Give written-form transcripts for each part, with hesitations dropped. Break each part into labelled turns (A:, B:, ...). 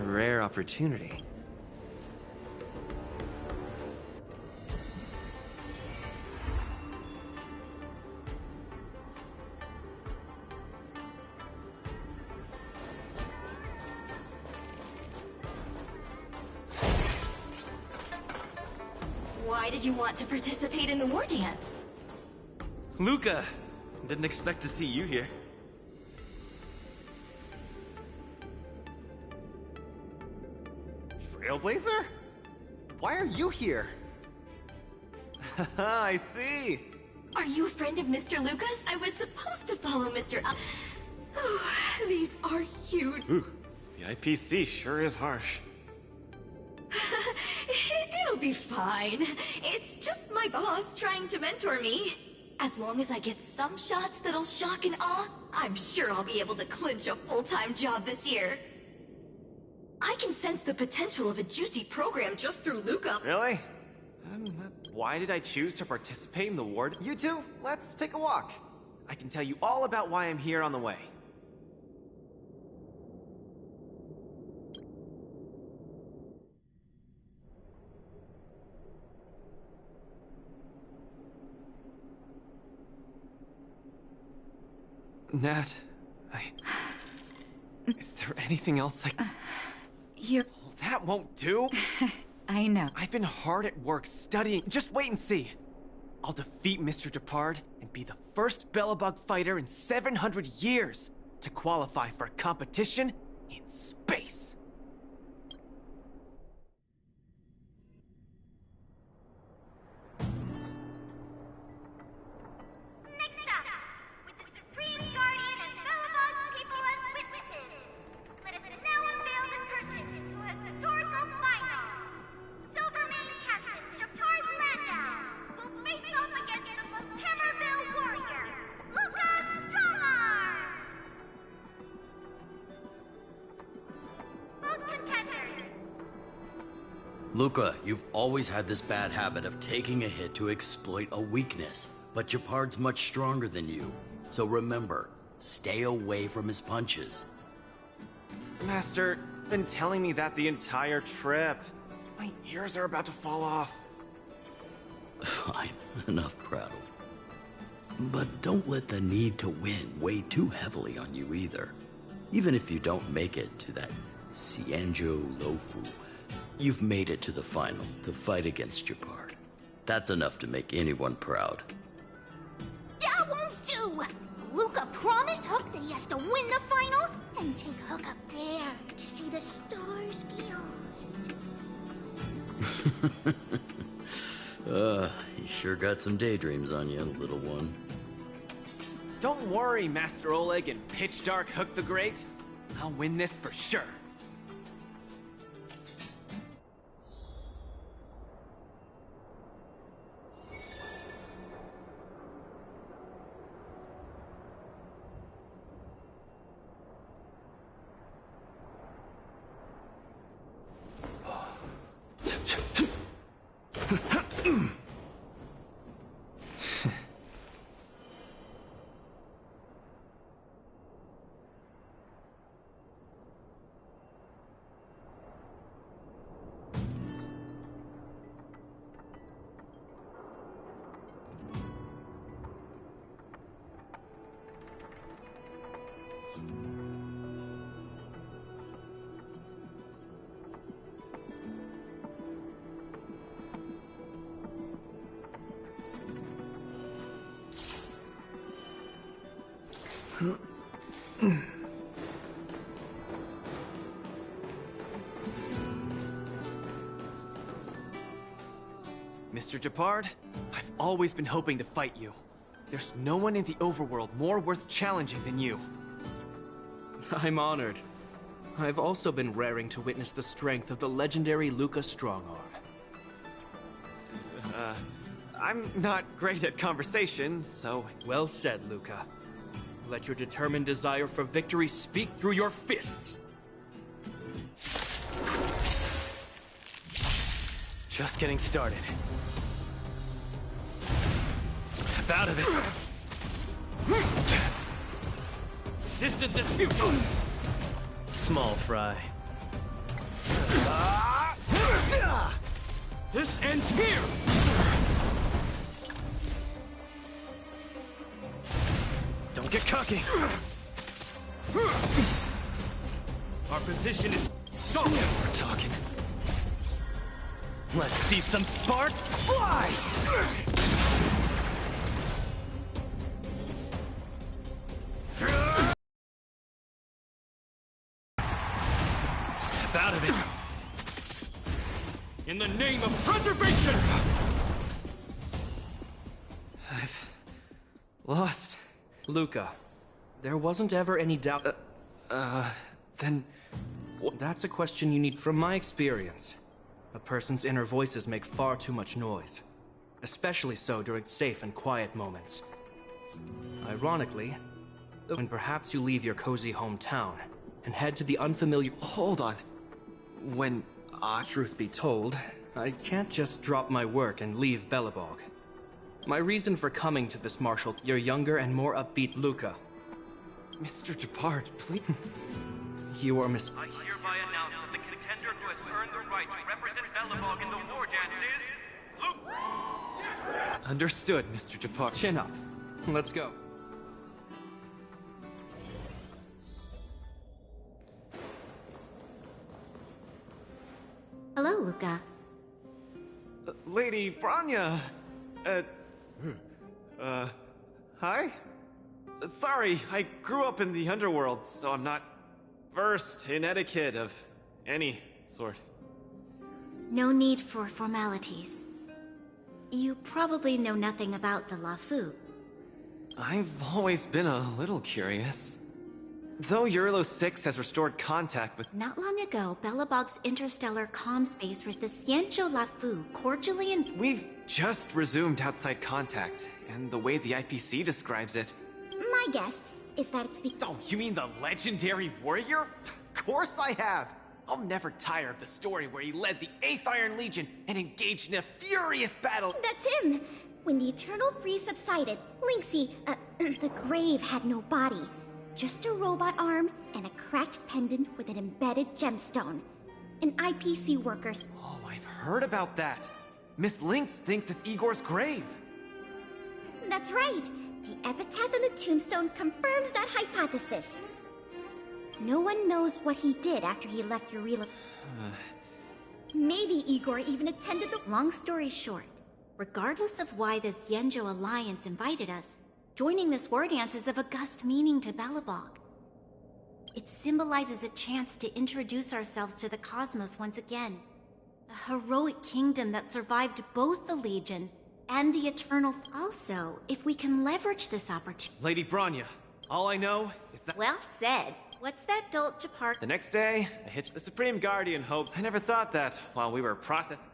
A: A rare opportunity.
B: Why did you want to participate in the war dance?
A: Luca! Didn't expect to see you here.
C: Trailblazer? Why are you here? I see!
B: Are you a friend of Mr. Lucas? I was supposed to follow Mr. Oh, these are huge.
A: Ooh, the IPC sure is harsh.
B: It'll be fine. It's just my boss trying to mentor me. As long as I get some shots that'll shock and awe, I'm sure I'll be able to clinch a full-time job this year. I can sense the potential of a juicy program just through Luca.
C: Really? Why did I choose to participate in the ward? You two, let's take a walk. I can tell you all about why I'm here on the way. Nat, is there anything else I...
D: You...
C: Oh, that won't do!
D: I know.
C: I've been hard at work studying. Just wait and see. I'll defeat Mr. Depard and be the first Bellabug fighter in 700 years to qualify for a competition in space.
E: Next up, with the Supreme Guardian and Bellabug's people as witnesses, let us now unveil the curtain to a historical final. Silvermane Captain Japard Landau will face off against the Multimerville warrior, Luca Strongarm! Both contenders.
F: Luca, you've always had this bad habit of taking a hit to exploit a weakness, but Japard's much stronger than you. So remember, stay away from his punches.
C: Master, been telling me that the entire trip. My ears are about to fall off.
F: Fine, enough prattle. But don't let the need to win weigh too heavily on you either. Even if you don't make it to that Cianjo Lofu, you've made it to the final to fight against Japard. That's enough to make anyone proud.
E: That won't do! Luca promised Hook that he has to win the final and take Hook up there to see the stars beyond.
F: You sure got some daydreams on you, little one.
C: Don't worry, Master Oleg and Pitch Dark Hook the Great. I'll win this for sure. Mr. Japard, I've always been hoping to fight you. There's no one in the overworld more worth challenging than you.
A: I'm honored. I've also been raring to witness the strength of the legendary Luca Strongarm.
C: I'm not great at conversation, so...
A: Well said, Luca. Let your determined desire for victory speak through your fists.
C: Just getting started. Step out of it!
A: Distance is futile!
G: Small fry.
A: This ends here!
C: Don't get cocky.
A: Our position is so.
C: We're talking. Let's see some sparks fly! Step out of it.
A: In the name of preservation!
C: I've lost.
A: Luca, there wasn't ever any doubt.
C: Then
A: That's a question you need. From my experience, a person's inner voices make far too much noise, especially so during safe and quiet moments. Ironically, when perhaps you leave your cozy hometown and head to the unfamiliar.
C: hold on. When
A: Truth be told, I can't just drop my work and leave Belobog. My reason for coming to this martial, your younger and more upbeat Luca.
C: Mr. Jepard, please.
A: You are mis-
G: I hereby announce that the contender who has earned the right to represent Belobog in the war dance is Luke.
C: Understood, Mr. Jepard.
A: Chin up. Let's go.
B: Hello, Luca.
C: Lady Branya. Hi? Sorry, I grew up in the underworld, so I'm not versed in etiquette of any sort.
B: No need for formalities. You probably know nothing about the LaFu.
C: I've always been a little curious. Though Eurolo 6 has restored contact with—
B: Not long ago, Belobog's interstellar comm space with the Xianzhou LaFu cordially and—
C: We've just resumed outside contact, and the way the IPC describes it—
E: My guess is that it's because
C: Oh, you mean the legendary warrior? Of course I have! I'll never tire of the story where he led the 8th Iron Legion and engaged in a furious battle—
E: that's him. When the Eternal Freeze subsided, Linksy, the grave had no body. Just a robot arm and a cracked pendant with an embedded gemstone. An IPC worker's—
C: Oh, I've heard about that! Miss Lynx thinks it's Igor's grave!
E: That's right. The epitaph on the tombstone confirms that hypothesis. No one knows what he did after he left Eureka. Maybe Igor even attended the—
B: Long story short, regardless of why the Xianzhou Alliance invited us, joining this war dance is of august meaning to Belobog. It symbolizes a chance to introduce ourselves to the cosmos once again. A heroic kingdom that survived both the Legion and the Eternal. Also, if we can leverage this opportunity.
C: Lady Branya, all I know is that—
B: Well said. What's that dolt Jepard?
C: The next day, I hitched the Supreme Guardian Hope. I never thought that while we were processing—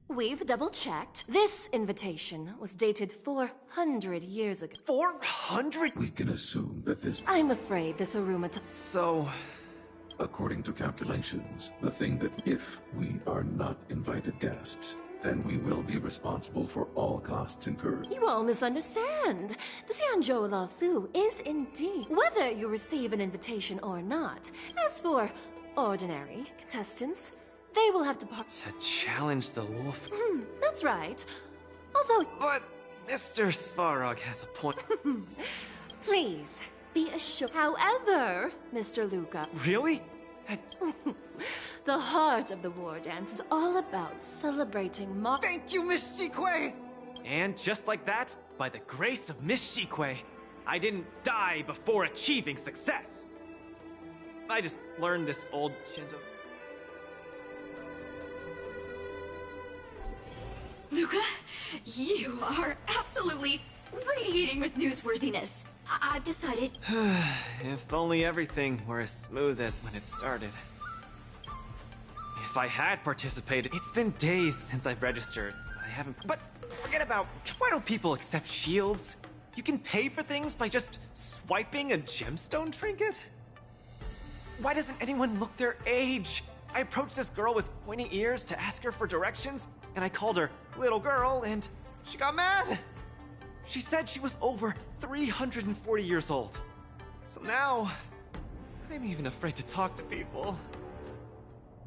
H: We've double-checked. This invitation was dated 400 years ago.
C: 400?
I: We can assume that this,
H: I'm afraid this Aruma
C: So—
I: according to calculations, the thing that if we are not invited guests, then we will be responsible for all costs incurred.
H: You all misunderstand. The Xianzhou LaFu is indeed, whether you receive an invitation or not. As for ordinary contestants, they will have to
C: to challenge the wolf—
H: That's right. Although,
C: But Mr. Svarog has a point.
H: please, be assured. However, Mr. Luca,
C: Really?
H: the heart of the war dance is all about celebrating
C: Thank you, Miss Shikwe! And just like that, by the grace of Miss Shikwe, I didn't die before achieving success. I just learned this old Shinzo—
B: Luca, you are absolutely radiating with newsworthiness. I've decided.
C: If only everything were as smooth as when it started. If I had participated— It's been days since I've registered. I haven't— But forget about— Why don't people accept shields? You can pay for things by just swiping a gemstone trinket? Why doesn't anyone look their age? I approached this girl with pointy ears to ask her for directions, and I called her little girl, and she got mad. She said she was over 340 years old. So now, I'm even afraid to talk to people.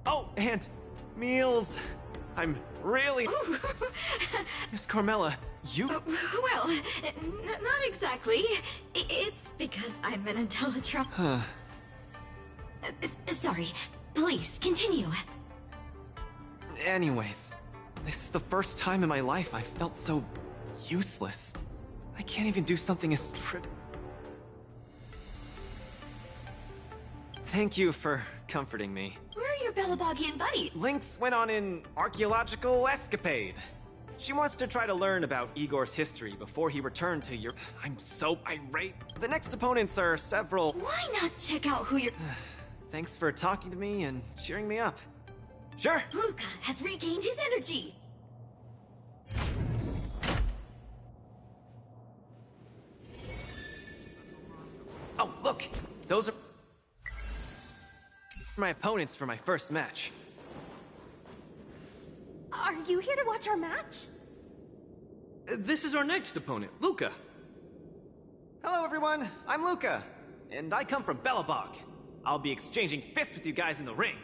C: Oh, and meals. I'm really... Miss Carmela, you...
B: Well, not exactly. It's because I'm an Intellatron. Sorry. Please, continue.
C: Anyways, this is the first time in my life I felt so useless. I can't even do something as Thank you for comforting me.
B: Where are your Belabogian buddies?
C: Lynx went on an archaeological escapade. She wants to try to learn about Igor's history before he returned to your... I'm so irate. The next opponents are several...
B: Why not check out who you're...
C: Thanks for talking to me and cheering me up. Sure.
B: Luca has regained his energy.
C: Oh, look! Those are... my opponents for my first match.
J: Are you here to watch our match?
A: This is our next opponent, Luca.
C: Hello, everyone. I'm Luca, and I come from Belobog. I'll be exchanging fists with you guys in the ring.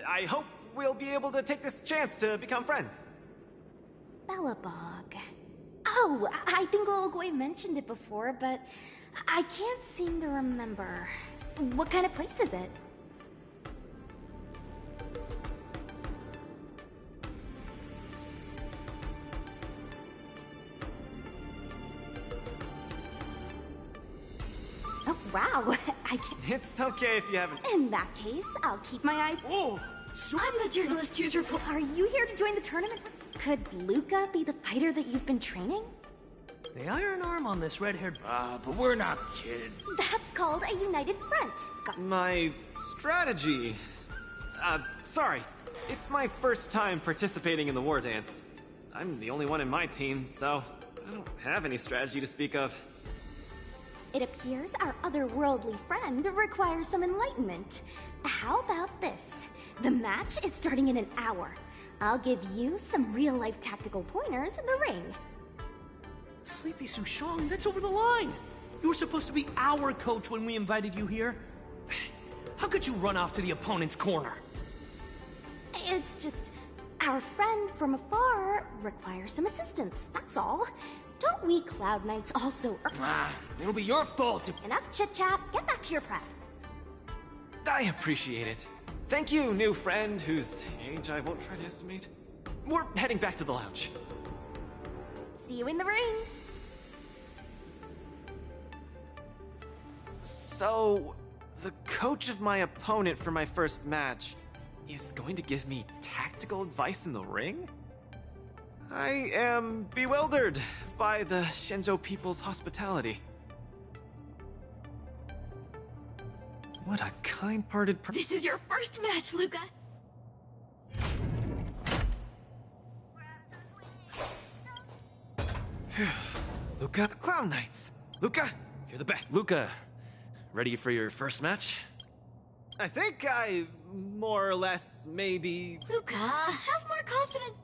C: I hope we'll be able to take this chance to become friends.
J: Belobog. Oh, I think Olgoy mentioned it before, but I can't seem to remember. What kind of place is it? Oh, wow. I can't...
C: It's okay if you haven't...
J: In that case, I'll keep my eyes...
A: Oh!
B: I'm the journalist who's reporting.
J: Are you here to join the tournament? Could Luca be the fighter that you've been training?
A: The iron arm on this red-haired... but we're not kids.
J: That's called a united front.
C: My strategy... sorry. It's my first time participating in the war dance. I'm the only one in my team, so I don't have any strategy to speak of.
J: It appears our otherworldly friend requires some enlightenment. How about this? The match is starting in an hour. I'll give you some real-life tactical pointers in the ring.
A: Sleepy Sushong, that's over the line! You were supposed to be our coach when we invited you here. How could you run off to the opponent's corner?
J: It's just... our friend from afar requires some assistance, that's all. Don't we Cloud Knights also...
A: It'll be your fault if...
J: Enough chit-chat, get back to your prep.
C: I appreciate it. Thank you, new friend, whose age I won't try to estimate. We're heading back to the lounge.
J: See you in the ring.
C: So, the coach of my opponent for my first match is going to give me tactical advice in the ring? I am bewildered by the Shenzhou people's hospitality. What a kind-hearted
B: This is your first match, Luca.
C: Luca, Clown Knights. Luca, you're the best.
A: Luca, ready for your first match?
C: I think I, more or less, maybe...
B: Luca, have more confidence.